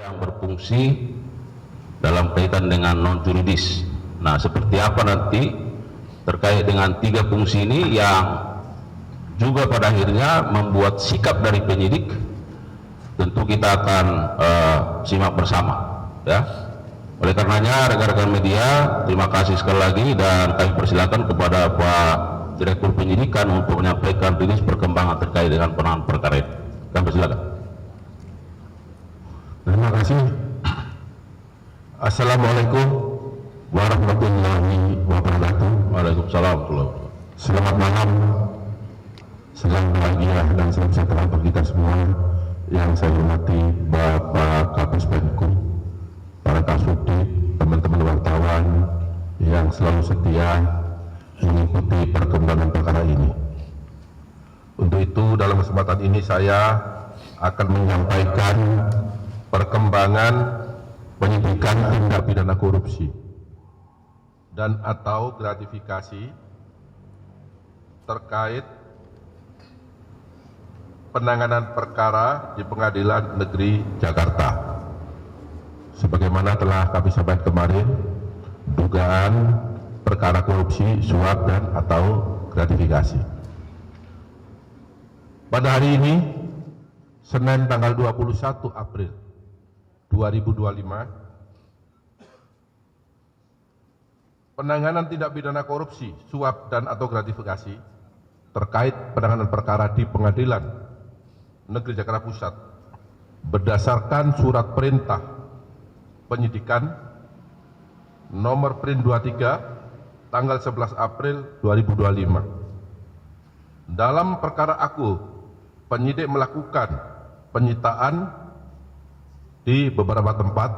yang berfungsi dalam kaitan dengan non juridis. Nah, seperti apa nanti terkait dengan tiga fungsi ini yang juga pada akhirnya membuat sikap dari penyidik, tentu kita akan simak bersama, ya. Oleh karenanya rekan-rekan media, terima kasih sekali lagi dan kami persilakan kepada Pak Direktur Penyidikan untuk menyampaikan rilis perkembangan terkait dengan penanganan perkara ini. Kami persilakan. Terima kasih. Assalamualaikum warahmatullahi wabarakatuh. Waalaikumsalam. Selamat malam, salam bahagia dan salam sejahtera untuk kita semua. Yang saya hormati Bapak Kapus Penkum, para kasubdit, teman-teman wartawan yang selalu setia mengikuti perkembangan perkara ini. Untuk itu dalam kesempatan ini saya akan menyampaikan perkembangan penyidikan tindak pidana korupsi dan atau gratifikasi terkait penanganan perkara di Pengadilan Negeri Jakarta. Sebagaimana telah kami sampaikan kemarin, dugaan perkara korupsi, suap dan atau gratifikasi. Pada hari ini, Senin tanggal 21 April 2025, penanganan tindak pidana korupsi, suap dan atau gratifikasi terkait penanganan perkara di Pengadilan Negeri Jakarta Pusat berdasarkan surat perintah penyidikan nomor Prin 23 tanggal 11 April 2025. Dalam perkara aku, penyidik melakukan penyitaan di beberapa tempat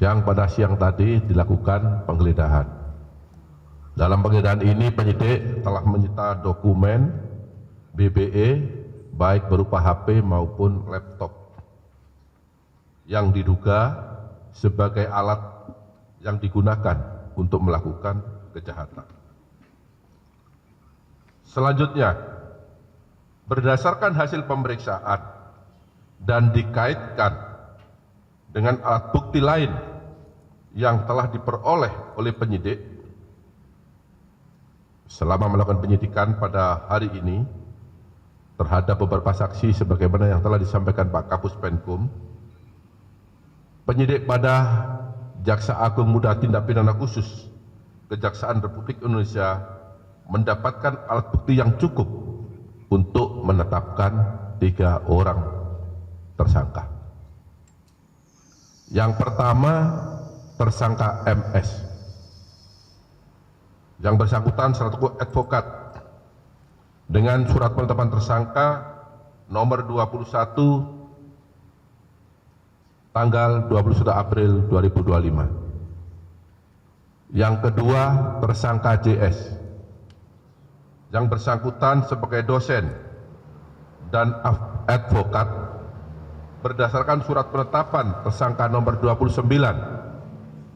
yang pada siang tadi dilakukan penggeledahan. Dalam penggeledahan ini penyidik telah menyita dokumen BBE baik berupa HP maupun laptop yang diduga sebagai alat yang digunakan untuk melakukan kejahatan. Selanjutnya, berdasarkan hasil pemeriksaan dan dikaitkan dengan alat bukti lain yang telah diperoleh oleh penyidik selama melakukan penyidikan pada hari ini terhadap beberapa saksi sebagaimana yang telah disampaikan Pak Kapus Penkum, penyidik pada Jaksa Agung Muda Tindak Pidana Khusus Kejaksaan Republik Indonesia mendapatkan alat bukti yang cukup untuk menetapkan 3 orang tersangka. Yang pertama, tersangka MS. Yang bersangkutan selaku advokat dengan surat penetapan tersangka nomor 21 tanggal 21 April 2025. Yang kedua, tersangka JS. Yang bersangkutan sebagai dosen dan advokat berdasarkan surat penetapan tersangka nomor 29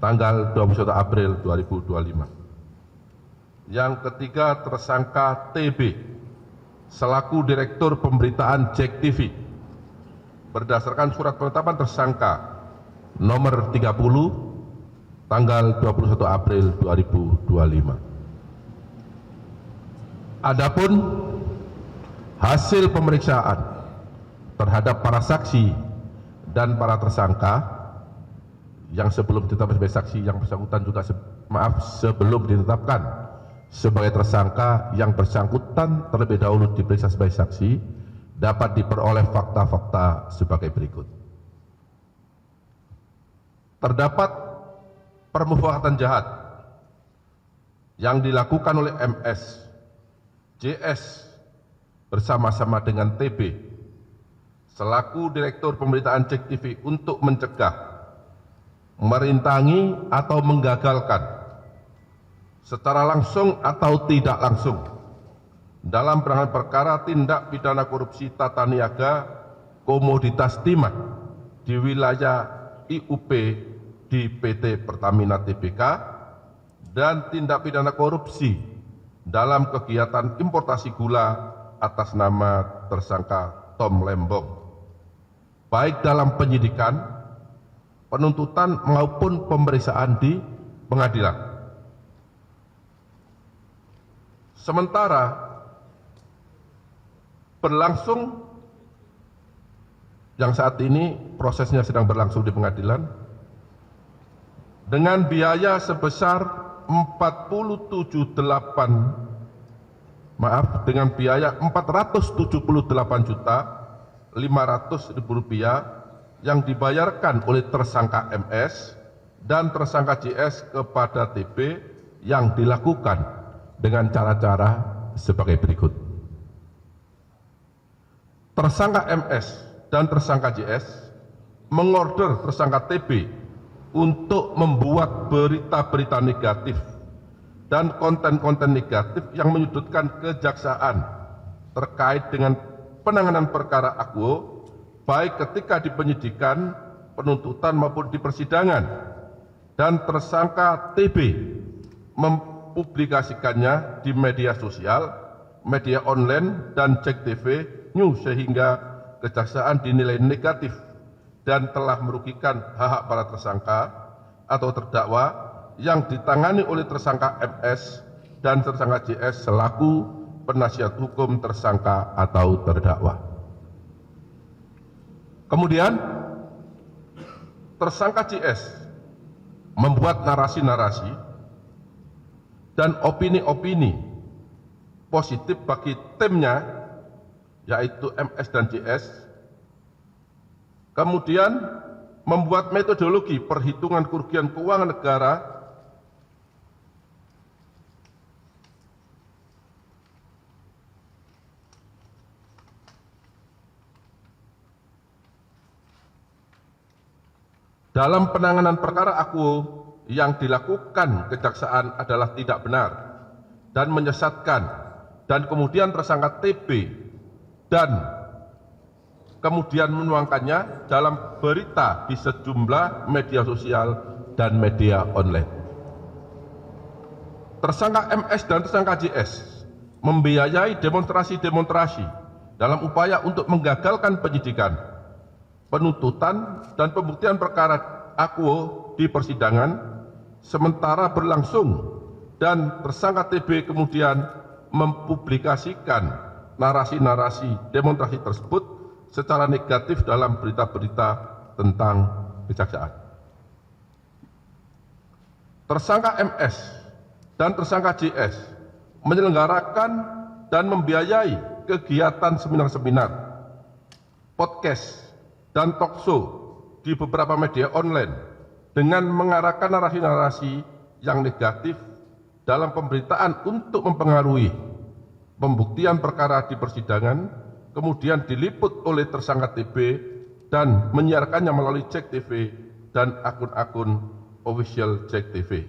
tanggal 21 April 2025. Yang ketiga, tersangka TB selaku Direktur Pemberitaan JEK TV berdasarkan surat penetapan tersangka nomor 30 tanggal 21 April 2025. Adapun hasil pemeriksaan terhadap para saksi dan para tersangka yang sebelum ditetapkan sebagai saksi, yang bersangkutan juga sebelum ditetapkan sebagai tersangka, yang bersangkutan terlebih dahulu diperiksa sebagai saksi, dapat diperoleh fakta-fakta sebagai berikut. Terdapat permufakatan jahat yang dilakukan oleh MS, JS bersama-sama dengan TB selaku Direktur Pemberitaan JEK TV untuk mencegah, merintangi atau menggagalkan secara langsung atau tidak langsung dalam penanganan perkara tindak pidana korupsi tata niaga komoditas timah di wilayah IUP di PT Pertamina Tbk dan tindak pidana korupsi dalam kegiatan importasi gula atas nama tersangka Tom Lembong, baik dalam penyidikan penuntutan maupun pemeriksaan di pengadilan. Sementara berlangsung yang saat ini prosesnya sedang berlangsung di pengadilan dengan biaya sebesar dengan biaya 478.500.000 rupiah yang dibayarkan oleh tersangka MS dan tersangka JS kepada TB yang dilakukan dengan cara-cara sebagai berikut. Tersangka MS dan tersangka JS mengorder tersangka TB untuk membuat berita-berita negatif dan konten-konten negatif yang menyudutkan kejaksaan terkait dengan penanganan perkara akuo, baik ketika di penyidikan, penuntutan maupun di persidangan, dan tersangka TB mempublikasikannya di media sosial, media online, dan Cek TV News sehingga kejaksaan dinilai negatif dan telah merugikan hak-hak para tersangka atau terdakwa yang ditangani oleh tersangka MS dan tersangka JS selaku penasihat hukum tersangka atau terdakwa. Kemudian tersangka JS membuat narasi-narasi dan opini-opini positif bagi timnya, yaitu MS dan JS, kemudian membuat metodologi perhitungan kerugian keuangan negara dalam penanganan perkara akuo yang dilakukan kejaksaan adalah tidak benar dan menyesatkan, dan kemudian tersangka TB dan kemudian menuangkannya dalam berita di sejumlah media sosial dan media online. Tersangka MS dan tersangka JS membiayai demonstrasi-demonstrasi dalam upaya untuk menggagalkan penyidikan, penuntutan, dan pembuktian perkara akuo di persidangan, sementara berlangsung dan tersangka TB kemudian mempublikasikan narasi-narasi demonstrasi tersebut secara negatif dalam berita-berita tentang kejaksaan. Tersangka MS dan tersangka JS menyelenggarakan dan membiayai kegiatan seminar-seminar, podcast, dan talkshow di beberapa media online dengan mengarahkan narasi-narasi yang negatif dalam pemberitaan untuk mempengaruhi pembuktian perkara di persidangan, kemudian diliput oleh tersangka TB dan menyiarkannya melalui Cek TV dan akun-akun official Cek TV,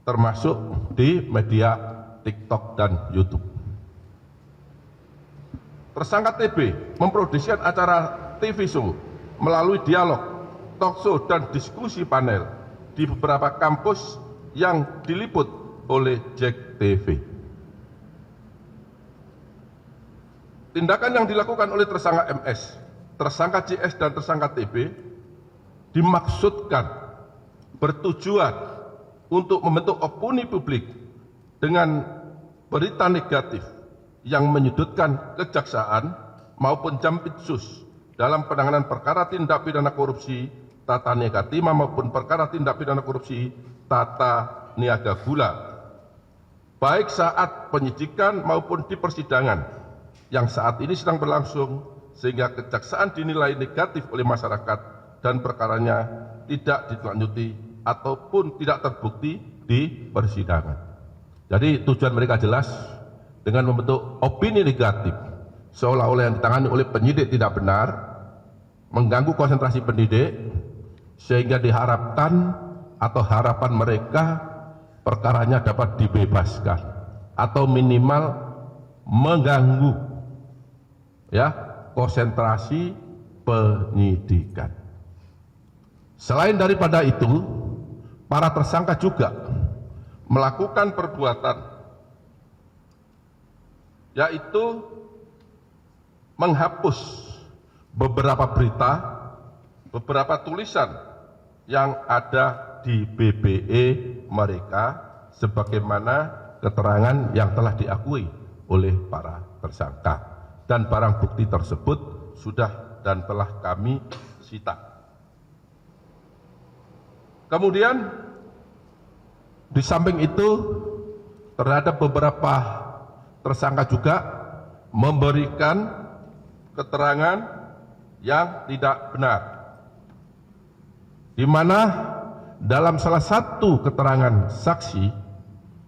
termasuk di media TikTok dan YouTube. Tersangka TB memproduksi acara TV show melalui dialog, talkshow, dan diskusi panel di beberapa kampus yang diliput oleh Cek TV. Tindakan yang dilakukan oleh tersangka MS, tersangka JS, dan tersangka TB dimaksudkan bertujuan untuk membentuk opini publik dengan berita negatif yang menyudutkan kejaksaan maupun Jampitsus dalam penanganan perkara tindak pidana korupsi tata niaga timah maupun perkara tindak pidana korupsi tata niaga gula, baik saat penyidikan maupun di persidangan yang saat ini sedang berlangsung, sehingga kejaksaan dinilai negatif oleh masyarakat dan perkaranya tidak ditindaklanjuti ataupun tidak terbukti di persidangan. Jadi tujuan mereka jelas, dengan membentuk opini negatif seolah-olah yang ditangani oleh penyidik tidak benar, mengganggu konsentrasi penyidik, sehingga diharapkan atau harapan mereka perkaranya dapat dibebaskan atau minimal mengganggu konsentrasi penyidikan. Selain daripada itu, para tersangka juga melakukan perbuatan yaitu menghapus beberapa berita, beberapa tulisan yang ada di BBE mereka sebagaimana keterangan yang telah diakui oleh para tersangka, dan barang bukti tersebut sudah dan telah kami sita. Kemudian di samping itu terhadap beberapa tersangka juga memberikan keterangan yang tidak benar, di mana dalam salah satu keterangan saksi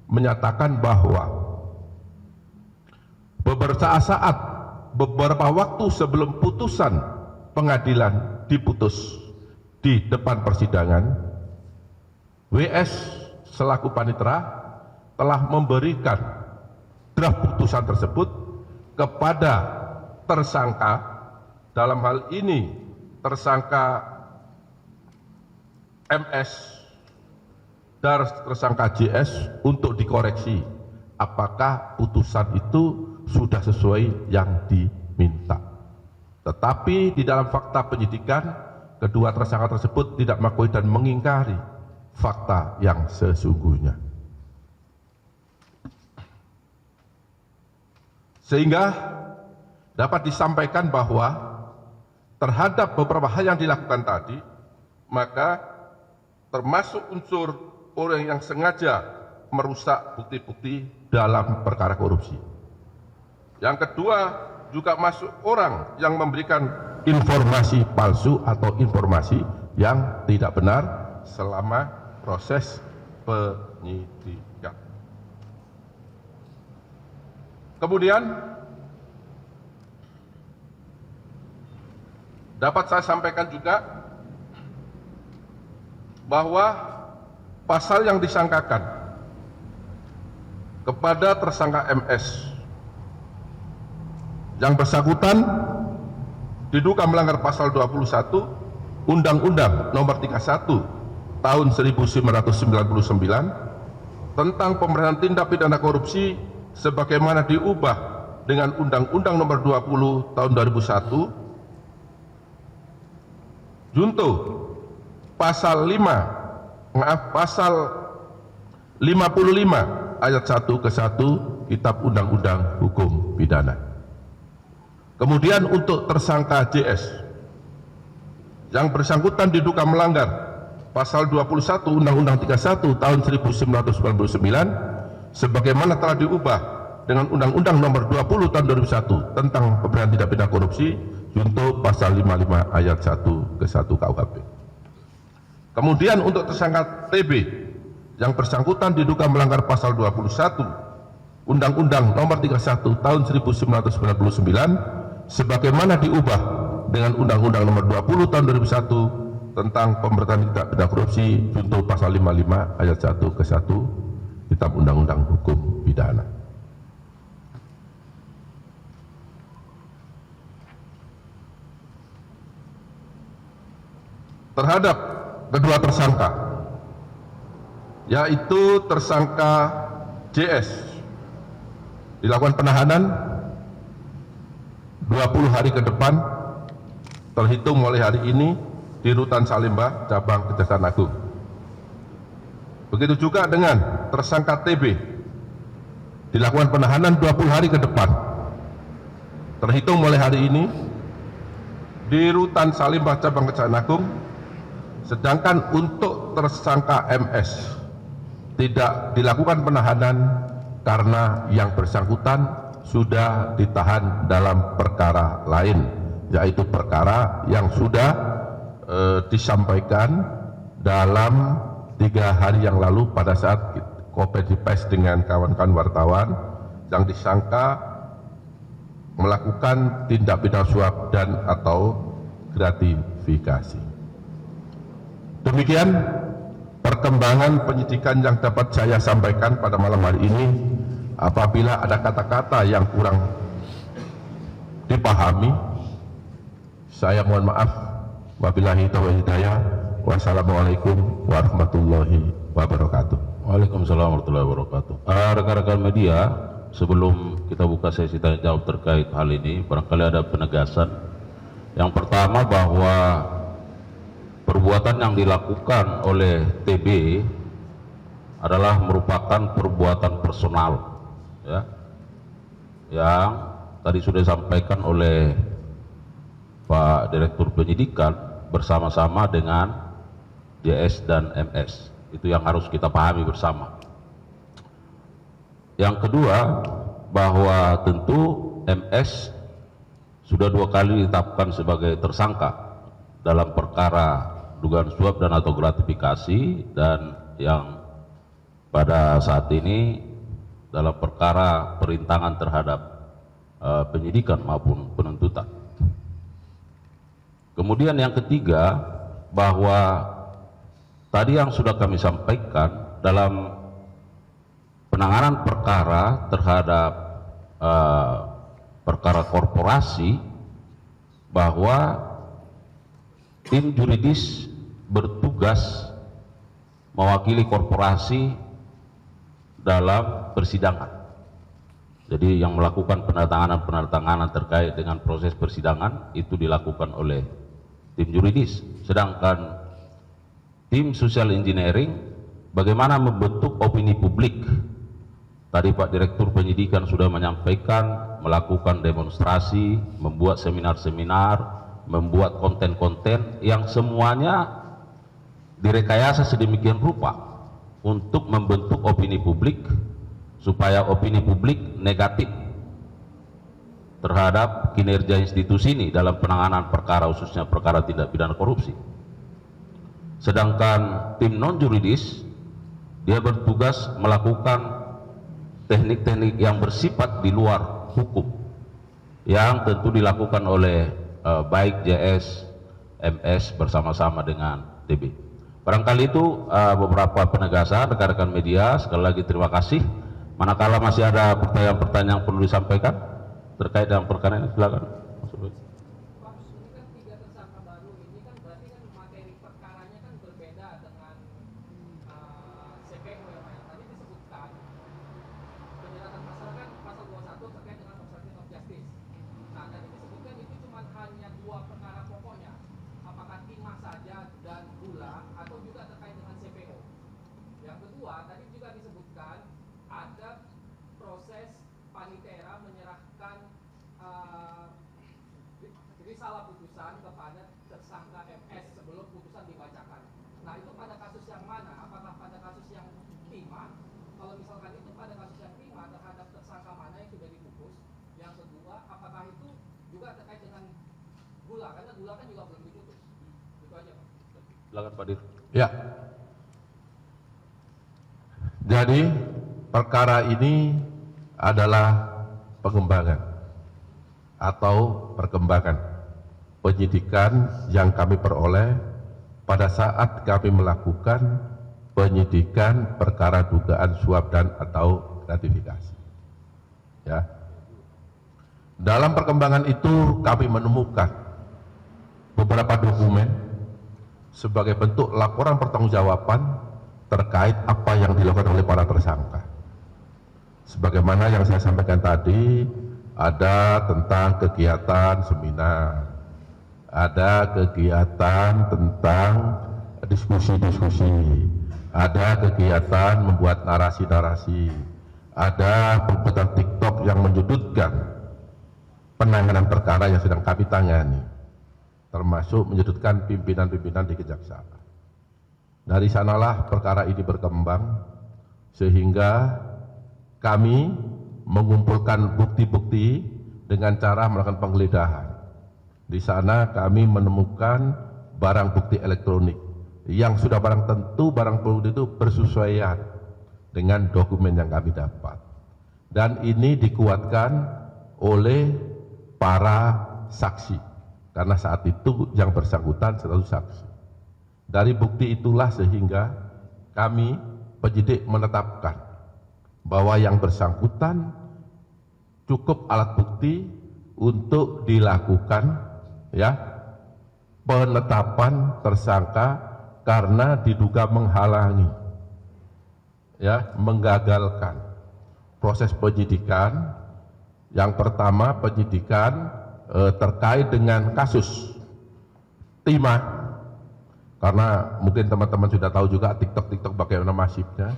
menyatakan bahwa beberapa waktu sebelum putusan pengadilan diputus di depan persidangan, WS selaku panitera telah memberikan draft putusan tersebut kepada tersangka, dalam hal ini tersangka MS dan tersangka JS, untuk dikoreksi apakah putusan itu sudah sesuai yang diminta. Tetapi di dalam fakta penyidikan, kedua tersangka tersebut tidak mengakui dan mengingkari fakta yang sesungguhnya. Sehingga dapat disampaikan bahwa terhadap beberapa hal yang dilakukan tadi, maka termasuk unsur orang yang sengaja merusak bukti-bukti dalam perkara korupsi. Yang kedua, juga masuk orang yang memberikan informasi palsu atau informasi yang tidak benar selama proses penyidikan. Kemudian dapat saya sampaikan juga bahwa pasal yang disangkakan kepada tersangka MS yang bersangkutan diduga melanggar pasal 21 Undang-Undang Nomor 31 Tahun 1999 tentang pemberantasan tindak pidana korupsi sebagaimana diubah dengan Undang-Undang Nomor 20 Tahun 2001 junto pasal 55 ayat 1 ke 1 Kitab Undang-Undang Hukum Pidana. Kemudian untuk tersangka JS yang bersangkutan diduga melanggar pasal 21 Undang-Undang 31 tahun 1999 sebagaimana telah diubah dengan Undang-Undang Nomor 20 tahun 2001 tentang pemberantasan tindak pidana korupsi junto pasal 55 ayat 1 ke 1 KUHP. Kemudian untuk tersangka TB yang bersangkutan diduga melanggar pasal 21 Undang-Undang Nomor 31 tahun 1999 sebagaimana diubah dengan Undang-Undang Nomor 20 tahun 2001 tentang pemberantasan tindak pidana korupsi junto pasal 55 ayat 1 ke 1 Kitab Undang-Undang Hukum Pidana. Terhadap kedua tersangka, yaitu tersangka JS, dilakukan penahanan 20 hari ke depan terhitung mulai hari ini di Rutan Salemba, Cabang Kejaksaan Agung. Begitu juga dengan tersangka TB, dilakukan penahanan 20 hari ke depan terhitung mulai hari ini di Rutan Salemba, Cabang Kejaksaan Agung. Sedangkan untuk tersangka MS tidak dilakukan penahanan karena yang bersangkutan sudah ditahan dalam perkara lain, yaitu perkara yang sudah disampaikan dalam 3 hari yang lalu pada saat konferensi pers dengan kawan-kawan wartawan yang disangka melakukan tindak pidana suap dan atau gratifikasi. Demikian perkembangan penyidikan yang dapat saya sampaikan pada malam hari ini. Apabila ada kata-kata yang kurang dipahami, saya mohon maaf. Wabillahi taufiq hidayah. Wassalamualaikum warahmatullahi wabarakatuh. Waalaikumsalam warahmatullahi wabarakatuh. Rekan-rekan media, sebelum kita buka sesi tanya jawab terkait hal ini, barangkali ada penegasan. Yang pertama bahwa perbuatan yang dilakukan oleh TB adalah merupakan perbuatan personal, ya, yang tadi sudah disampaikan oleh Pak Direktur Penyidikan bersama-sama dengan JS dan MS. Itu yang harus kita pahami bersama. Yang kedua, bahwa tentu MS sudah 2 kali ditetapkan sebagai tersangka dalam perkara dugaan suap dan atau gratifikasi, dan yang pada saat ini dalam perkara perintangan terhadap penyidikan maupun penuntutan. Kemudian yang ketiga, bahwa tadi yang sudah kami sampaikan dalam penanganan perkara terhadap perkara korporasi, bahwa tim juridis bertugas mewakili korporasi dalam persidangan. Jadi yang melakukan penandatanganan terkait dengan proses persidangan itu dilakukan oleh tim juridis. Sedangkan tim social engineering bagaimana membentuk opini publik. Tadi Pak Direktur Penyidikan sudah menyampaikan, melakukan demonstrasi, membuat seminar-seminar, membuat konten-konten yang semuanya direkayasa sedemikian rupa untuk membentuk opini publik, supaya opini publik negatif terhadap kinerja institusi ini dalam penanganan perkara, khususnya perkara tindak pidana korupsi. Sedangkan tim non juridis dia bertugas melakukan teknik-teknik yang bersifat di luar hukum, yang tentu dilakukan oleh baik JS, MS bersama-sama dengan TB. Barangkali itu beberapa penegasan rekan-rekan media. Sekali lagi terima kasih. Manakala masih ada pertanyaan-pertanyaan yang perlu disampaikan terkait dengan perkara ini, silakan. Pak, ini kan 3 tersangka baru ini kan berarti kan materi perkaranya kan berbeda dengan CPO yang tadi disebutkan. Penjelasan pasal kan pasal 21 terkait dengan obstruction of justice. Nah, tadi disebutkan itu cuma hanya 2 perkara pokoknya. Apakah timah saja dan gula atau juga terkait dengan CPO? Yang kedua, tadi juga disebutkan ada proses panitera menyerahkan risalah putusan kepada tersangka MS sebelum putusan dibacakan. Nah, itu pada kasus yang mana? Apakah pada kasus yang timah? Kalau misalkan itu pada kasus yang timah terhadap tersangka mana yang sudah diputus? Yang kedua, apakah itu juga terkait dengan gula? Karena gula kan juga belum diputus. Itu aja, Pak. Silakan Pak Dir. Ya. Jadi perkara ini adalah pengembangan atau perkembangan penyidikan yang kami peroleh pada saat kami melakukan penyidikan perkara dugaan suap dan atau gratifikasi. Ya. Dalam perkembangan itu kami menemukan beberapa dokumen sebagai bentuk laporan pertanggungjawaban terkait apa yang dilakukan oleh para tersangka. Sebagaimana yang saya sampaikan tadi, ada tentang kegiatan seminar, ada kegiatan tentang diskusi-diskusi, ada kegiatan membuat narasi-narasi, ada pembuatan TikTok yang menyudutkan penanganan perkara yang sedang kami tangani, termasuk menyudutkan pimpinan-pimpinan di kejaksaan. Dari sanalah perkara ini berkembang sehingga kami mengumpulkan bukti-bukti dengan cara melakukan penggeledahan. Di sana kami menemukan barang bukti elektronik yang sudah barang tentu barang bukti itu bersesuaian dengan dokumen yang kami dapat. Dan ini dikuatkan oleh para saksi karena saat itu yang bersangkutan selalu saksi. Dari bukti itulah sehingga kami penyidik menetapkan bahwa yang bersangkutan cukup alat bukti untuk dilakukan ya penetapan tersangka karena diduga menghalangi ya menggagalkan proses penyidikan. Yang pertama penyidikan terkait dengan kasus timah. karena mungkin teman-teman sudah tahu juga TikTok bagaimana masifnya.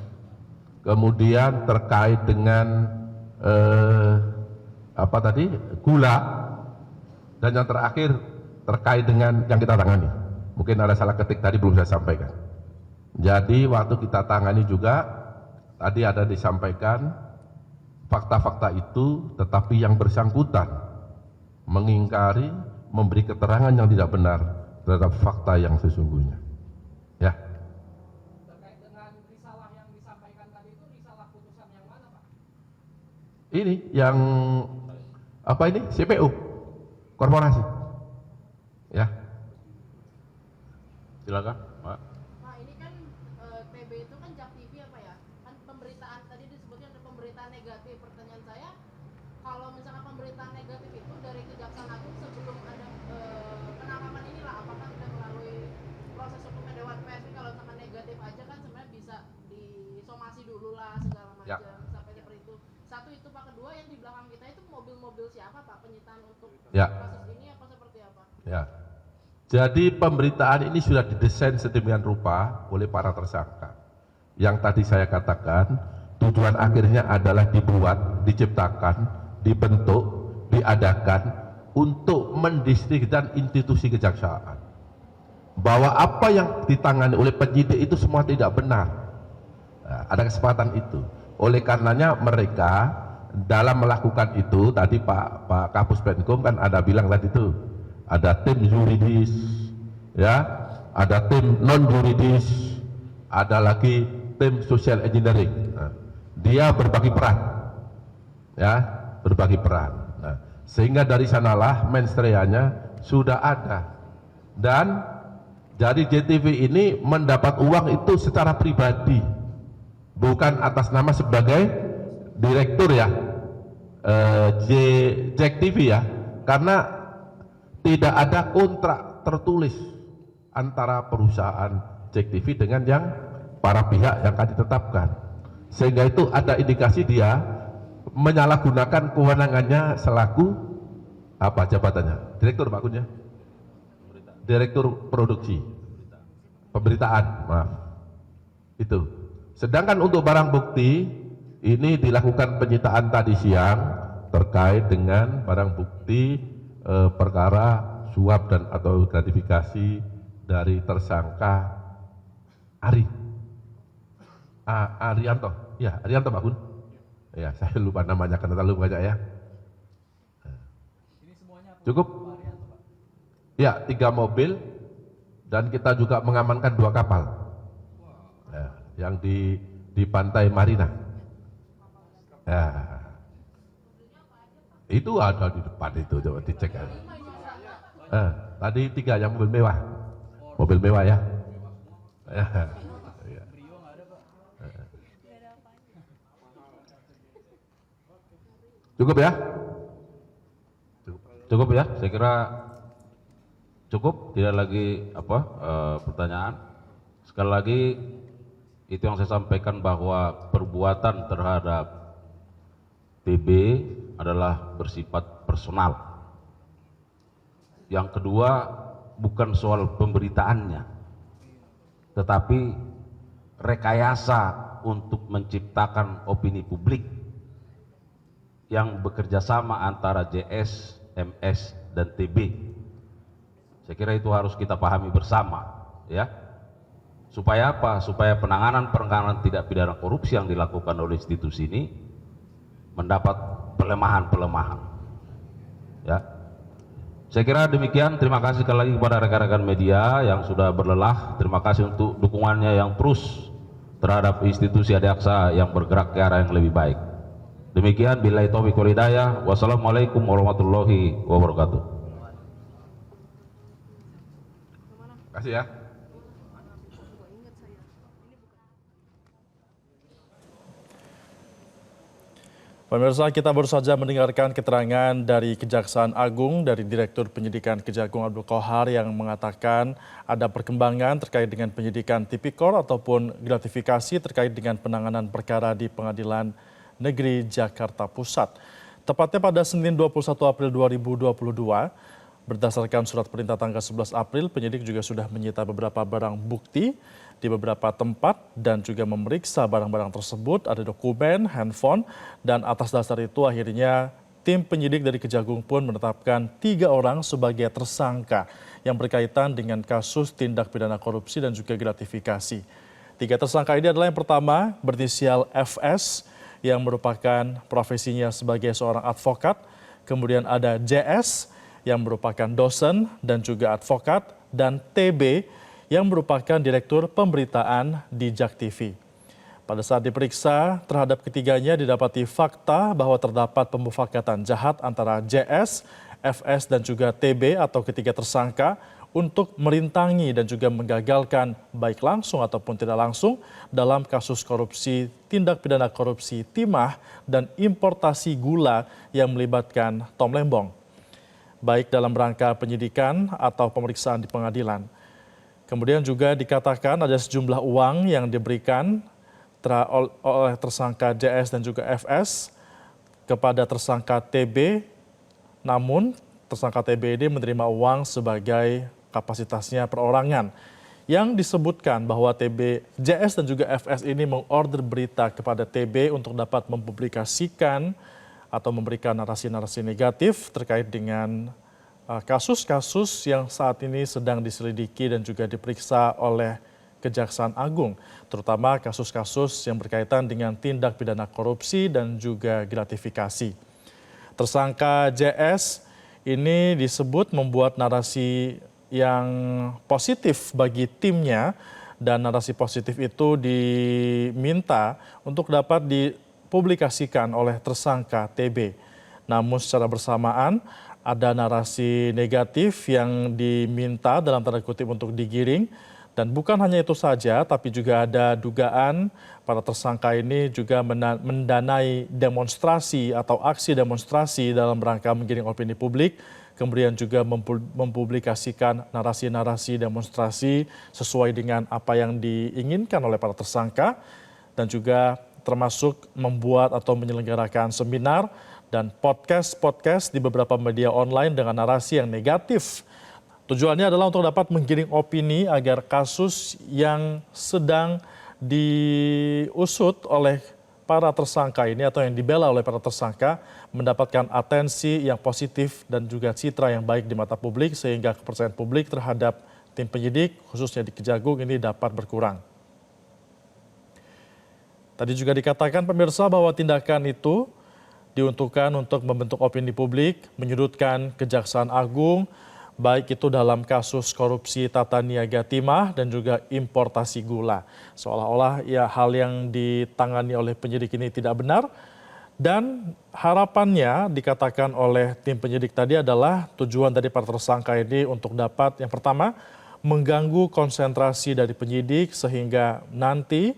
Kemudian terkait dengan gula, dan yang terakhir terkait dengan yang kita tangani. Mungkin ada salah ketik tadi belum saya sampaikan. Jadi waktu kita tangani juga tadi ada disampaikan fakta-fakta itu, tetapi yang bersangkutan mengingkari, memberi keterangan yang tidak benar terhadap fakta yang sesungguhnya. Ya. Terkait dengan risalah yang disampaikan tadi itu, risalah putusan yang mana, Pak? Ini yang apa ini? CPU korporasi. Ya. Silakan, Pak. Nah ini kan TB itu kan Jak TV apa ya? Kan pemberitaan tadi disebutnya ada pemberitaan negatif. Pertanyaan saya, kalau misalkan pemberitaan negatif itu dari Kejaksaan Agung sebelum ada penangkapan inilah, apakah sudah melalui proses hukumnya Dewan Pers? Kalau misalkan negatif aja kan sebenarnya bisa disomasi dulu lah segala macam sampai seperti itu. Satu itu Pak. Kedua, yang di belakang kita itu mobil-mobil siapa Pak? Penyitaan untuk kasus ini apa seperti apa? Ya. Jadi pemberitaan ini sudah didesain sedemikian rupa oleh para tersangka. Yang tadi saya katakan, tujuan akhirnya adalah dibuat, diciptakan, dibentuk, diadakan untuk mendistrikkan institusi kejaksaan. Bahwa apa yang ditangani oleh penyidik itu semua tidak benar. Nah, ada kesempatan itu. Oleh karenanya mereka dalam melakukan itu, tadi Pak Kapus Penkum kan ada bilang tadi itu, ada tim yuridis, ya, ada tim non yuridis, ada lagi tim social engineering. Nah, dia berbagi peran, ya, berbagi peran. Nah, sehingga dari sanalah menstreanya sudah ada, dan jadi JTV ini mendapat uang itu secara pribadi, bukan atas nama sebagai direktur ya, Jak TV ya, karena tidak ada kontrak tertulis antara perusahaan Jak TV dengan yang para pihak yang akan ditetapkan, sehingga itu ada indikasi dia menyalahgunakan kewenangannya selaku apa jabatannya, direktur Pak Kunya, direktur produksi pemberitaan, maaf itu. Sedangkan untuk barang bukti ini dilakukan penyitaan tadi siang terkait dengan barang bukti perkara suap dan atau gratifikasi dari tersangka Arianto. Ya, Arianto Pak Gun. Ya, saya lupa namanya karena terlalu banyak ya. Cukup? Ya, 3 mobil dan kita juga mengamankan 2 kapal. Ya, yang di pantai Marina. Ya. Itu ada di depan itu, coba dicek aja. Tadi 3 yang mobil mewah ya. Cukup ya? Cukup ya, saya kira cukup, tidak lagi pertanyaan. Sekali lagi itu yang saya sampaikan bahwa perbuatan terhadap TB adalah bersifat personal. Yang kedua, bukan soal pemberitaannya, tetapi rekayasa untuk menciptakan opini publik yang bekerja sama antara JS, MS, dan TB. Saya kira itu harus kita pahami bersama, ya. Supaya apa? Supaya penanganan tidak pidana korupsi yang dilakukan oleh institusi ini mendapat pelemahan-pelemahan. Ya. Saya kira demikian. Terima kasih sekali lagi kepada rekan-rekan media yang sudah berlelah. Terima kasih untuk dukungannya yang terus terhadap institusi Adiaksa yang bergerak ke arah yang lebih baik. Demikian, billahi taufiq wal hidayah. Wassalamualaikum warahmatullahi wabarakatuh. Terima kasih ya. Pemirsa, kita baru saja mendengarkan keterangan dari Kejaksaan Agung dari Direktur Penyidikan Kejagung Abdul Qohar yang mengatakan ada perkembangan terkait dengan penyidikan tipikor ataupun gratifikasi terkait dengan penanganan perkara di Pengadilan Negeri Jakarta Pusat. Tepatnya pada Senin 21 April 2022, Berdasarkan surat perintah tanggal 11 April, penyidik juga sudah menyita beberapa barang bukti di beberapa tempat dan juga memeriksa barang-barang tersebut, ada dokumen, handphone, dan atas dasar itu akhirnya tim penyidik dari Kejagung pun menetapkan 3 orang sebagai tersangka yang berkaitan dengan kasus tindak pidana korupsi dan juga gratifikasi. 3 tersangka ini adalah yang pertama berinisial FS yang merupakan profesinya sebagai seorang advokat, kemudian ada JS yang merupakan dosen dan juga advokat, dan TB yang merupakan direktur pemberitaan di JAK TV. Pada saat diperiksa terhadap ketiganya didapati fakta bahwa terdapat pemufakatan jahat antara JS, FS dan juga TB atau ketiga tersangka untuk merintangi dan juga menggagalkan baik langsung ataupun tidak langsung dalam kasus korupsi, tindak pidana korupsi timah dan importasi gula yang melibatkan Tom Lembong, baik dalam rangka penyidikan atau pemeriksaan di pengadilan. Kemudian juga dikatakan ada sejumlah uang yang diberikan oleh tersangka JS dan juga FS kepada tersangka TB, namun tersangka TB ini menerima uang sebagai kapasitasnya perorangan. Yang disebutkan bahwa JS dan juga FS ini mengorder berita kepada TB untuk dapat mempublikasikan atau memberikan narasi-narasi negatif terkait dengan kasus-kasus yang saat ini sedang diselidiki dan juga diperiksa oleh Kejaksaan Agung, terutama kasus-kasus yang berkaitan dengan tindak pidana korupsi dan juga gratifikasi. Tersangka JS ini disebut membuat narasi yang positif bagi timnya dan narasi positif itu diminta untuk dapat dipublikasikan oleh tersangka TB. Namun secara bersamaan ada narasi negatif yang diminta dalam tanda kutip untuk digiring. Dan bukan hanya itu saja, tapi juga ada dugaan para tersangka ini juga mendanai demonstrasi atau aksi demonstrasi dalam rangka menggiring opini publik, kemudian juga mempublikasikan narasi-narasi demonstrasi sesuai dengan apa yang diinginkan oleh para tersangka, dan juga termasuk membuat atau menyelenggarakan seminar dan podcast di beberapa media online dengan narasi yang negatif. Tujuannya adalah untuk dapat menggiring opini agar kasus yang sedang diusut oleh para tersangka ini atau yang dibela oleh para tersangka mendapatkan atensi yang positif dan juga citra yang baik di mata publik, sehingga kepercayaan publik terhadap tim penyidik khususnya di Kejagung ini dapat berkurang. Tadi juga dikatakan pemirsa bahwa tindakan itu diuntukkan untuk membentuk opini publik, menyudutkan Kejaksaan Agung, baik itu dalam kasus korupsi tata niaga timah dan juga importasi gula. Seolah-olah ya hal yang ditangani oleh penyidik ini tidak benar, dan harapannya dikatakan oleh tim penyidik tadi adalah tujuan dari para tersangka ini untuk dapat yang pertama mengganggu konsentrasi dari penyidik sehingga nanti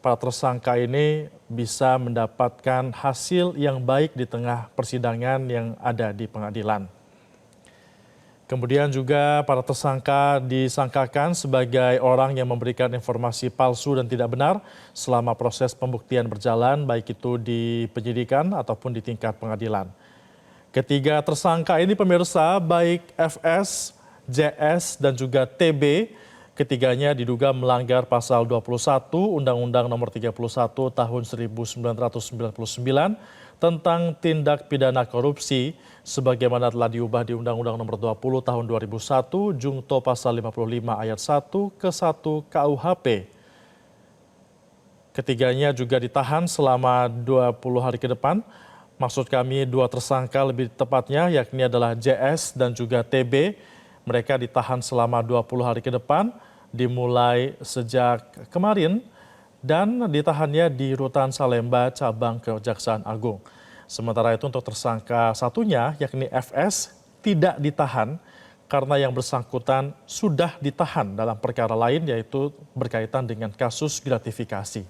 para tersangka ini bisa mendapatkan hasil yang baik di tengah persidangan yang ada di pengadilan. Kemudian juga para tersangka disangkakan sebagai orang yang memberikan informasi palsu dan tidak benar selama proses pembuktian berjalan, baik itu di penyidikan ataupun di tingkat pengadilan. Ketiga tersangka ini pemirsa, baik FS, JS dan juga TB, ketiganya diduga melanggar pasal 21 Undang-Undang Nomor 31 Tahun 1999 tentang tindak pidana korupsi sebagaimana telah diubah di Undang-Undang Nomor 20 Tahun 2001 Jungto Pasal 55 Ayat 1 ke 1 KUHP. Ketiganya juga ditahan selama 20 hari ke depan. Maksud kami 2 tersangka lebih tepatnya, yakni adalah JS dan juga TB. Mereka ditahan selama 20 hari ke depan dimulai sejak kemarin, dan ditahannya di Rutan Salemba cabang Kejaksaan Agung. Sementara itu untuk tersangka satunya yakni FS tidak ditahan karena yang bersangkutan sudah ditahan dalam perkara lain, yaitu berkaitan dengan kasus gratifikasi.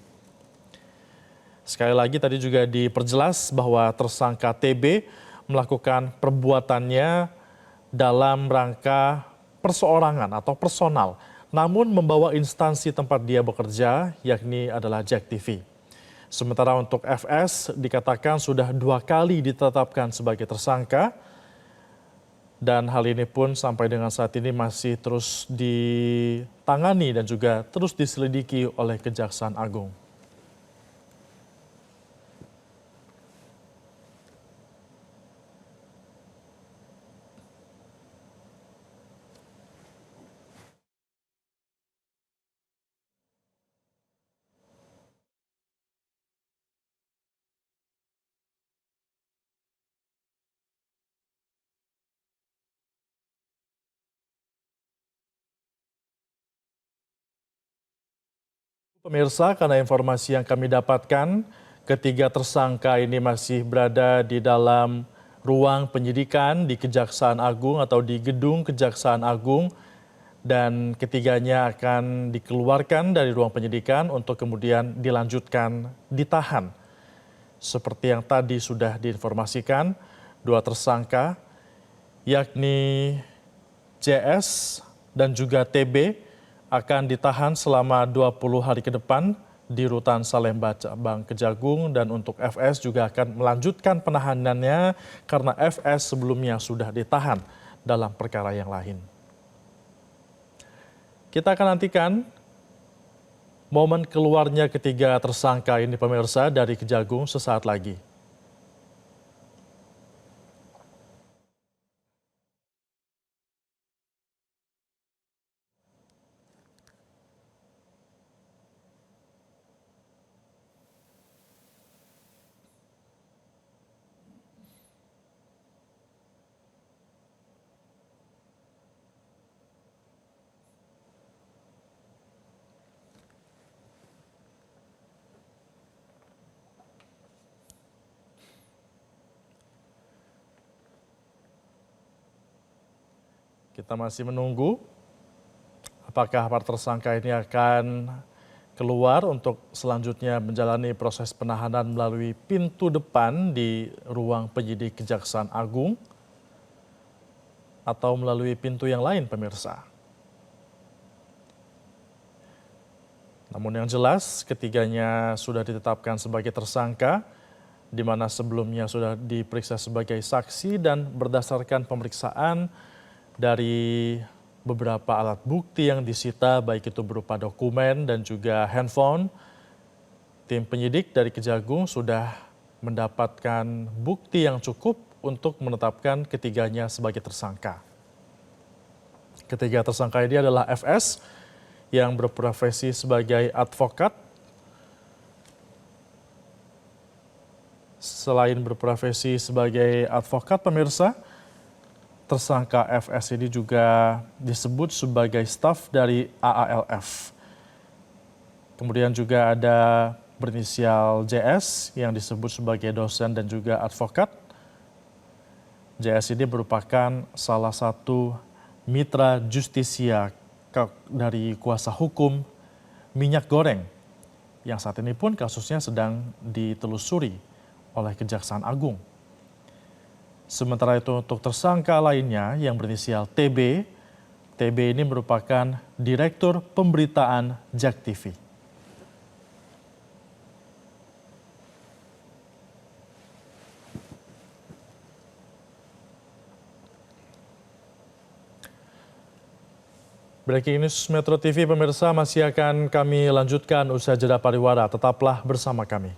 Sekali lagi tadi juga diperjelas bahwa tersangka TB melakukan perbuatannya dalam rangka perseorangan atau personal, namun membawa instansi tempat dia bekerja, yakni adalah JAK TV. Sementara untuk FS dikatakan sudah 2 kali ditetapkan sebagai tersangka, dan hal ini pun sampai dengan saat ini masih terus ditangani dan juga terus diselidiki oleh Kejaksaan Agung. Pemirsa, karena informasi yang kami dapatkan, ketiga tersangka ini masih berada di dalam ruang penyidikan di Kejaksaan Agung atau di gedung Kejaksaan Agung, dan ketiganya akan dikeluarkan dari ruang penyidikan untuk kemudian dilanjutkan ditahan. Seperti yang tadi sudah diinformasikan, dua tersangka yakni JS dan juga TB akan ditahan selama 20 hari ke depan di Rutan Salemba Cabang Kejagung, dan untuk FS juga akan melanjutkan penahanannya karena FS sebelumnya sudah ditahan dalam perkara yang lain. Kita akan nantikan momen keluarnya ketiga tersangka ini pemirsa dari Kejagung sesaat lagi. Kita masih menunggu apakah para tersangka ini akan keluar untuk selanjutnya menjalani proses penahanan melalui pintu depan di ruang penyidik Kejaksaan Agung atau melalui pintu yang lain pemirsa. Namun yang jelas ketiganya sudah ditetapkan sebagai tersangka, di mana sebelumnya sudah diperiksa sebagai saksi, dan berdasarkan pemeriksaan dari beberapa alat bukti yang disita, baik itu berupa dokumen dan juga handphone, tim penyidik dari Kejagung sudah mendapatkan bukti yang cukup untuk menetapkan ketiganya sebagai tersangka. Ketiga tersangka ini adalah FS yang berprofesi sebagai advokat. Selain berprofesi sebagai advokat pemirsa, tersangka FS ini juga disebut sebagai staf dari AALF. Kemudian juga ada berinisial JS yang disebut sebagai dosen dan juga advokat. JS ini merupakan salah satu mitra justisia dari kuasa hukum minyak goreng yang saat ini pun kasusnya sedang ditelusuri oleh Kejaksaan Agung. Sementara itu untuk tersangka lainnya yang berinisial TB, TB ini merupakan Direktur Pemberitaan JAK TV. Breaking News Metro TV pemirsa masih akan kami lanjutkan usai jeda pariwara. Tetaplah bersama kami.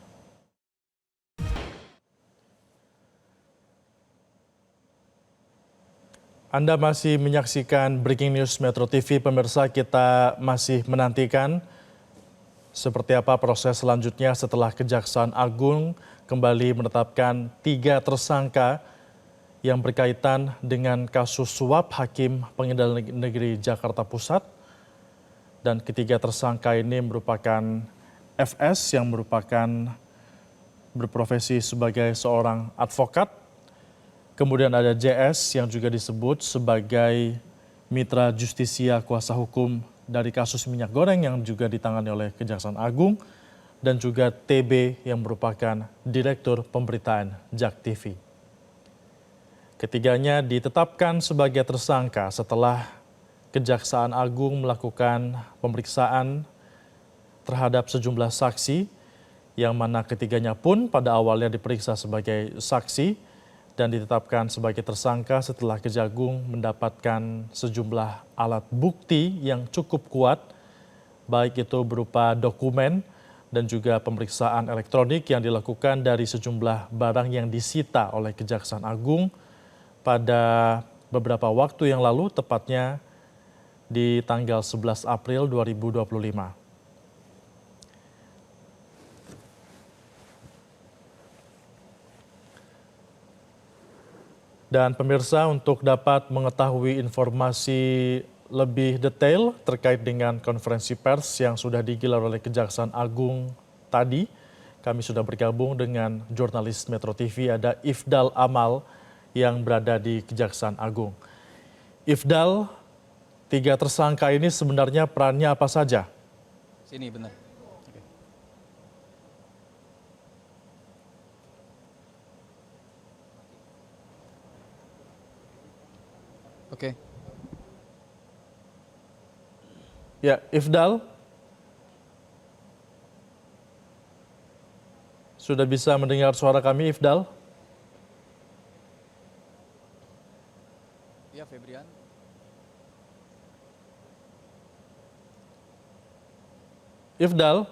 Anda masih menyaksikan Breaking News Metro TV pemirsa, kita masih menantikan seperti apa proses selanjutnya setelah Kejaksaan Agung kembali menetapkan 3 tersangka yang berkaitan dengan kasus suap Hakim Pengadilan Negeri Jakarta Pusat. Dan ketiga tersangka ini merupakan FS yang merupakan berprofesi sebagai seorang advokat. Kemudian ada JS yang juga disebut sebagai mitra justisia kuasa hukum dari kasus minyak goreng yang juga ditangani oleh Kejaksaan Agung. Dan juga TB yang merupakan Direktur Pemberitaan JAK TV. Ketiganya ditetapkan sebagai tersangka setelah Kejaksaan Agung melakukan pemeriksaan terhadap sejumlah saksi, yang mana ketiganya pun pada awalnya diperiksa sebagai saksi, dan ditetapkan sebagai tersangka setelah Kejagung mendapatkan sejumlah alat bukti yang cukup kuat, baik itu berupa dokumen dan juga pemeriksaan elektronik yang dilakukan dari sejumlah barang yang disita oleh Kejaksaan Agung pada beberapa waktu yang lalu, tepatnya di tanggal 11 April 2025. Dan pemirsa, untuk dapat mengetahui informasi lebih detail terkait dengan konferensi pers yang sudah digelar oleh Kejaksaan Agung tadi, kami sudah bergabung dengan jurnalis Metro TV, ada Ifdal Amal yang berada di Kejaksaan Agung. Ifdal, 3 tersangka ini sebenarnya perannya apa saja? Sini benar. Oke. Ya, Ifdal, sudah bisa mendengar suara kami, Ifdal? Ya, Febrian. Ifdal?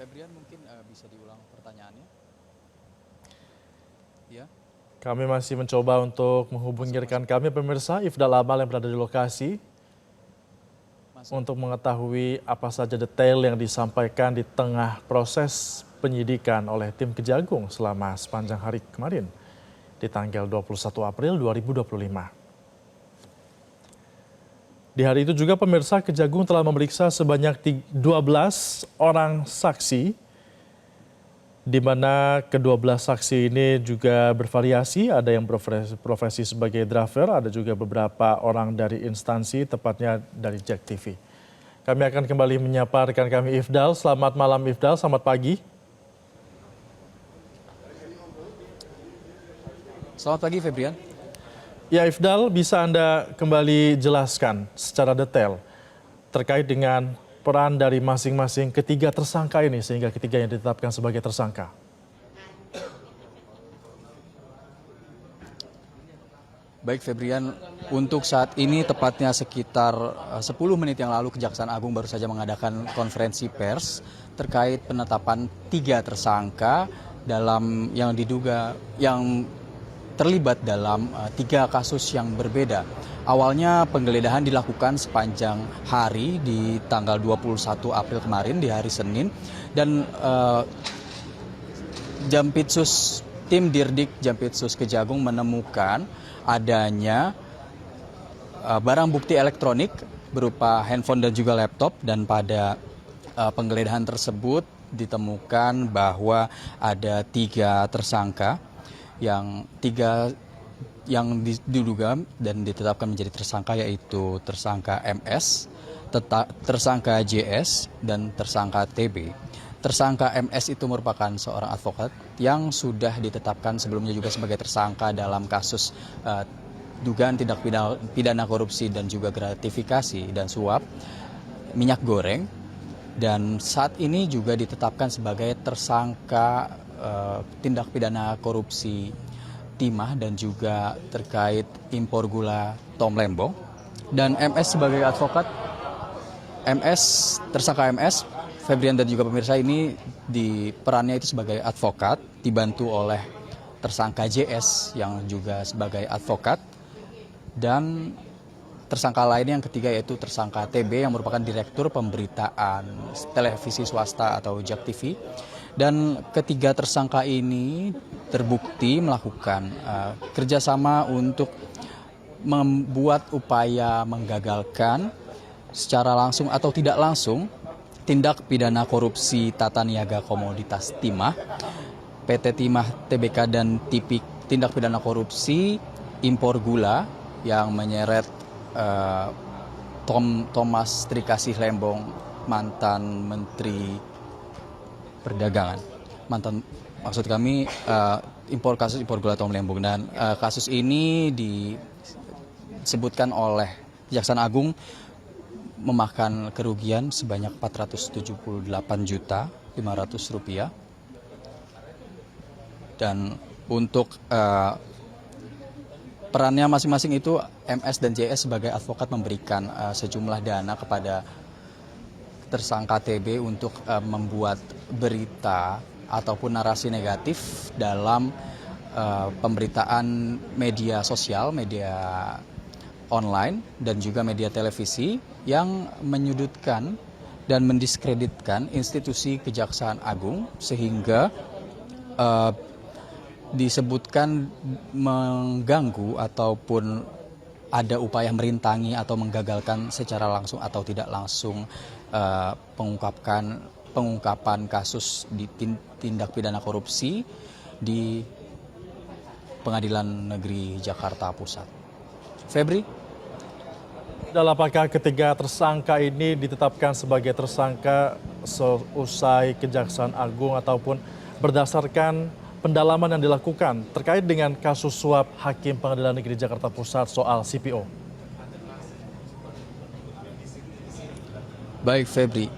Febrian mungkin bisa diulang pertanyaannya. Ya. Kami masih mencoba untuk menghubungi rekan kami, pemirsa, Ifdal Amal yang berada di lokasi, untuk mengetahui apa saja detail yang disampaikan di tengah proses penyidikan oleh tim Kejagung selama sepanjang hari kemarin di tanggal 21 April 2025. Di hari itu juga pemirsa, Kejagung telah memeriksa sebanyak 12 orang saksi, di mana ke-12 saksi ini juga bervariasi, ada yang profesi sebagai driver, ada juga beberapa orang dari instansi, tepatnya dari JEK TV. Kami akan kembali menyapa rekan kami Ifdal. Selamat malam Ifdal, selamat pagi. Selamat pagi, Febrian. Ya Ifdal, bisa Anda kembali jelaskan secara detail terkait dengan peran dari masing-masing ketiga tersangka ini sehingga ketiganya ditetapkan sebagai tersangka? Baik, Febrian, untuk saat ini tepatnya sekitar 10 menit yang lalu Kejaksaan Agung baru saja mengadakan konferensi pers terkait penetapan 3 tersangka dalam yang terlibat dalam 3 kasus yang berbeda. Awalnya penggeledahan dilakukan sepanjang hari di tanggal 21 April kemarin, di hari Senin, dan tim Dirdik Jampitsus Kejagung menemukan adanya barang bukti elektronik berupa handphone dan juga laptop, dan pada penggeledahan tersebut ditemukan bahwa ada 3 tersangka yang diduga dan ditetapkan menjadi tersangka, yaitu tersangka MS, tersangka JS, dan tersangka TB. Tersangka MS itu merupakan seorang advokat yang sudah ditetapkan sebelumnya juga sebagai tersangka dalam kasus dugaan tindak pidana korupsi dan juga gratifikasi dan suap minyak goreng, dan saat ini juga ditetapkan sebagai tersangka tindak pidana korupsi timah dan juga terkait impor gula Tom Lembong. Dan MS sebagai advokat, tersangka MS, Febrian dan juga pemirsa, ini di perannya itu sebagai advokat, dibantu oleh tersangka JS yang juga sebagai advokat, dan tersangka lainnya yang ketiga yaitu tersangka TB yang merupakan direktur pemberitaan televisi swasta atau JEK TV. Dan ketiga tersangka ini terbukti melakukan kerjasama untuk membuat upaya menggagalkan secara langsung atau tidak langsung tindak pidana korupsi tata niaga komoditas timah, PT Timah Tbk, dan tindak pidana korupsi impor gula yang menyeret Thomas Trikasih Lembong, mantan Menteri Perdagangan. Maksud kami kasus impor gula Tom Lembong, dan kasus ini disebutkan oleh Kejaksaan Agung memakan kerugian sebanyak Rp478.500.000. Dan untuk perannya masing-masing itu MS dan JS sebagai advokat memberikan sejumlah dana kepada tersangka TB untuk membuat berita ataupun narasi negatif dalam pemberitaan media sosial, media online dan juga media televisi yang menyudutkan dan mendiskreditkan institusi Kejaksaan Agung sehingga disebutkan mengganggu ataupun ada upaya merintangi atau menggagalkan secara langsung atau tidak langsung pengungkapan kasus di tindak pidana korupsi di Pengadilan Negeri Jakarta Pusat. Febri? Dan apakah ketiga tersangka ini ditetapkan sebagai tersangka seusai Kejaksaan Agung ataupun berdasarkan pendalaman yang dilakukan terkait dengan kasus suap Hakim Pengadilan Negeri Jakarta Pusat soal CPO? Baik, Febri.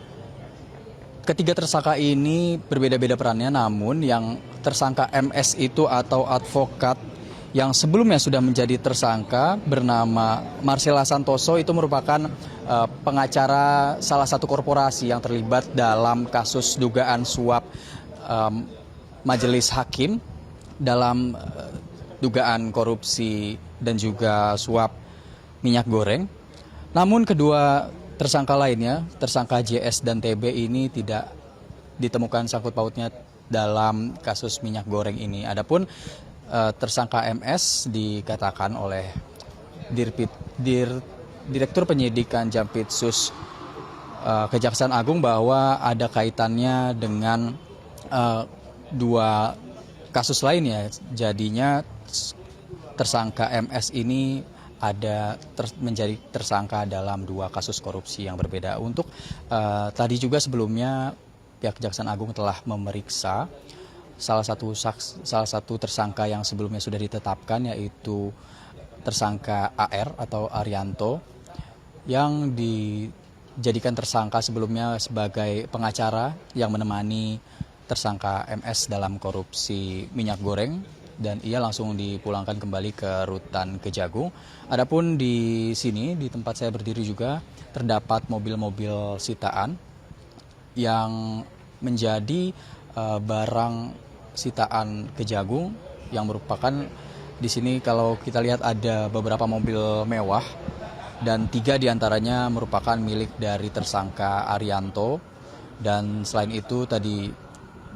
Ketiga tersangka ini berbeda-beda perannya, namun yang tersangka MS itu atau advokat yang sebelumnya sudah menjadi tersangka bernama Marcella Santoso itu merupakan pengacara salah satu korporasi yang terlibat dalam kasus dugaan suap majelis hakim dalam dugaan korupsi dan juga suap minyak goreng. Namun kedua tersangka lainnya, tersangka JS dan TB ini tidak ditemukan sangkut pautnya dalam kasus minyak goreng ini. Adapun tersangka MS dikatakan oleh Direktur Penyidikan Jampitsus Kejaksaan Agung bahwa ada kaitannya dengan dua kasus lainnya. Jadinya tersangka MS ini menjadi tersangka dalam dua kasus korupsi yang berbeda. Untuk tadi juga sebelumnya pihak Kejaksaan Agung telah memeriksa salah satu tersangka yang sebelumnya sudah ditetapkan, yaitu tersangka AR atau Arianto yang dijadikan tersangka sebelumnya sebagai pengacara yang menemani tersangka MS dalam korupsi minyak goreng, dan ia langsung dipulangkan kembali ke Rutan Kejagung. Adapun di sini, di tempat saya berdiri juga terdapat mobil-mobil sitaan yang menjadi barang sitaan Kejagung yang merupakan di sini kalau kita lihat ada beberapa mobil mewah dan 3 diantaranya merupakan milik dari tersangka Arianto. Dan selain itu tadi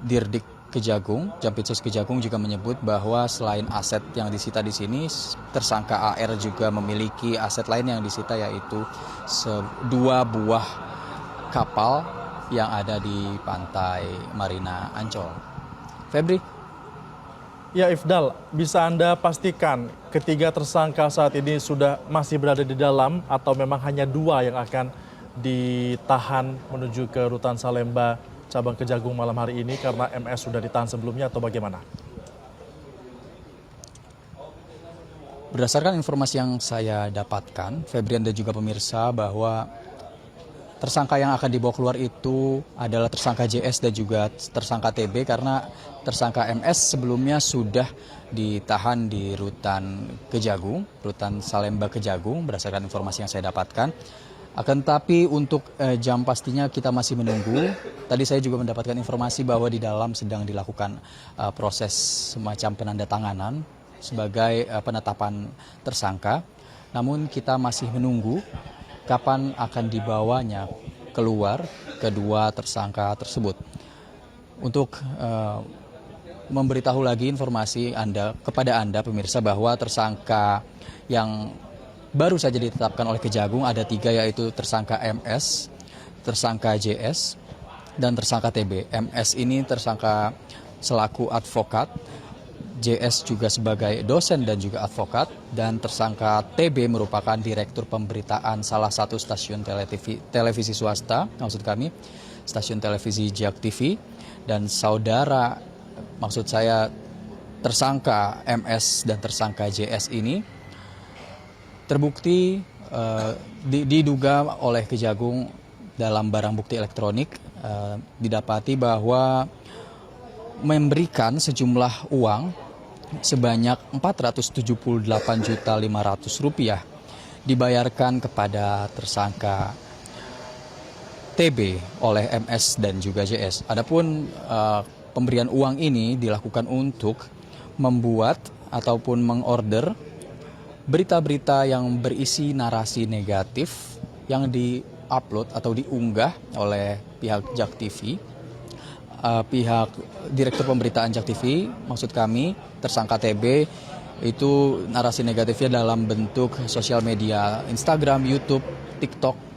Dirdik Kejagung, Jampitsus Kejagung juga menyebut bahwa selain aset yang disita di sini, tersangka AR juga memiliki aset lain yang disita, yaitu 2 buah kapal yang ada di pantai Marina Ancol. Febri? Ya, Ifdal, bisa Anda pastikan ketiga tersangka saat ini masih berada di dalam atau memang hanya 2 yang akan ditahan menuju ke Rutan Salemba cabang Kejagung malam hari ini karena MS sudah ditahan sebelumnya, atau bagaimana? Berdasarkan informasi yang saya dapatkan, Febrian dan juga pemirsa, bahwa tersangka yang akan dibawa keluar itu adalah tersangka JS dan juga tersangka TB, karena tersangka MS sebelumnya sudah ditahan di Rutan Kejagung, Rutan Salemba Kejagung, berdasarkan informasi yang saya dapatkan. Akan tetapi untuk jam pastinya kita masih menunggu. Tadi saya juga mendapatkan informasi bahwa di dalam sedang dilakukan proses semacam penandatanganan sebagai penetapan tersangka. Namun kita masih menunggu kapan akan dibawanya keluar kedua tersangka tersebut. Untuk memberitahu lagi informasi kepada Anda pemirsa bahwa tersangka yang baru saja ditetapkan oleh Kejagung ada 3, yaitu tersangka MS, tersangka JS, dan tersangka TB. MS ini tersangka selaku advokat, JS juga sebagai dosen dan juga advokat, dan tersangka TB merupakan direktur pemberitaan salah satu stasiun televisi swasta, maksud kami stasiun televisi JAK TV, dan tersangka MS dan tersangka JS ini terbukti diduga oleh Kejagung dalam barang bukti elektronik, didapati bahwa memberikan sejumlah uang sebanyak Rp478.500.000 dibayarkan kepada tersangka TB oleh MS dan juga JS. Adapun pemberian uang ini dilakukan untuk membuat ataupun mengorder berita-berita yang berisi narasi negatif yang di-upload atau diunggah oleh pihak JAK TV, pihak Direktur Pemberitaan JAK TV, maksud kami tersangka TB, itu narasi negatifnya dalam bentuk sosial media Instagram, YouTube, TikTok,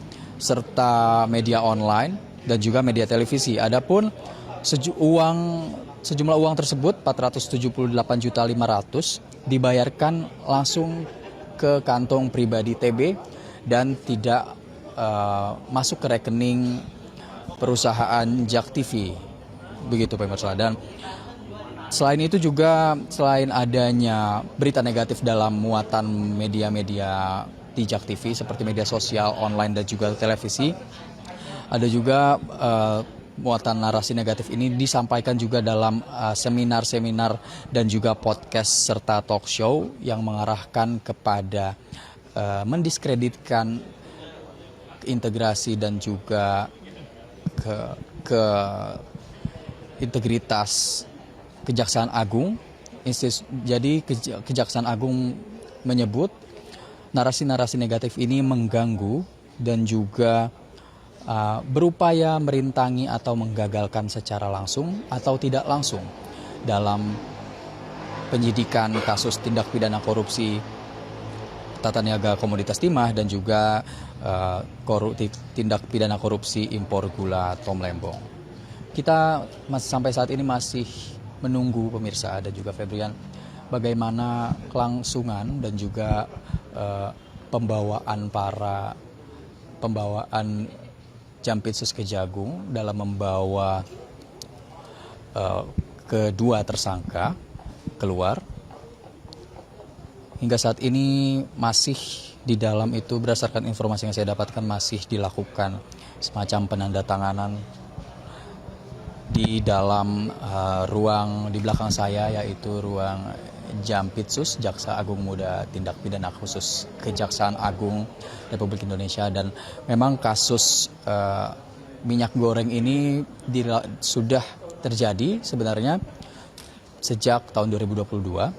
serta media online dan juga media televisi. Adapun sejumlah uang tersebut 478.500.000 dibayarkan langsung ke kantong pribadi TB dan tidak masuk ke rekening perusahaan JAK TV. Begitu pemirsa. Dan selain itu juga, selain adanya berita negatif dalam muatan media-media di JAK TV seperti media sosial, online dan juga televisi, ada juga muatan narasi negatif ini disampaikan juga dalam seminar-seminar dan juga podcast serta talk show yang mengarahkan kepada mendiskreditkan integrasi dan juga ke integritas Kejaksaan Agung. Jadi Kejaksaan Agung menyebut narasi-narasi negatif ini mengganggu dan juga berupaya merintangi atau menggagalkan secara langsung atau tidak langsung dalam penyidikan kasus tindak pidana korupsi tata niaga komoditas timah dan juga tindak pidana korupsi impor gula Tom Lembong. Kita sampai saat ini masih menunggu pemirsa dan juga Febrian bagaimana kelangsungan dan juga pembawaan Jampitsus Kejagung dalam membawa kedua tersangka keluar. Hingga saat ini masih di dalam itu, berdasarkan informasi yang saya dapatkan, masih dilakukan semacam penandatanganan di dalam ruang di belakang saya, yaitu ruang Jampitsus Jaksa Agung Muda Tindak Pidana Khusus Kejaksaan Agung Republik Indonesia. Dan memang kasus minyak goreng ini sudah terjadi sebenarnya sejak tahun 2022.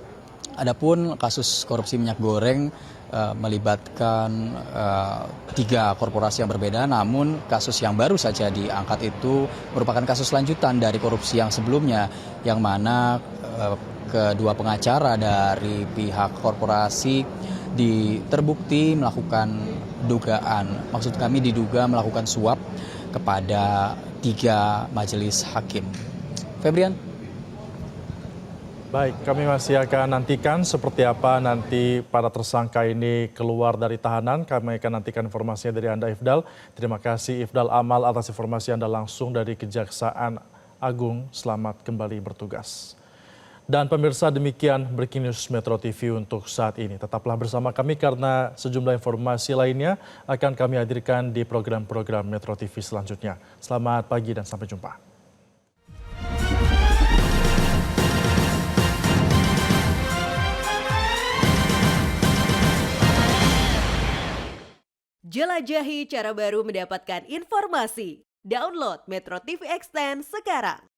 Adapun kasus korupsi minyak goreng melibatkan 3 korporasi yang berbeda, namun kasus yang baru saja diangkat itu merupakan kasus lanjutan dari korupsi yang sebelumnya, yang mana kedua pengacara dari pihak korporasi terbukti melakukan diduga melakukan suap kepada 3 majelis hakim. Febrian? Baik, kami masih akan nantikan seperti apa nanti para tersangka ini keluar dari tahanan. Kami akan nantikan informasinya dari Anda, Ifdal. Terima kasih Ifdal Amal atas informasi Anda langsung dari Kejaksaan Agung. Selamat kembali bertugas. Dan pemirsa, demikian Breaking News Metro TV untuk saat ini. Tetaplah bersama kami karena sejumlah informasi lainnya akan kami hadirkan di program-program Metro TV selanjutnya. Selamat pagi dan sampai jumpa. Jelajahi cara baru mendapatkan informasi. Download Metro TV Extend sekarang.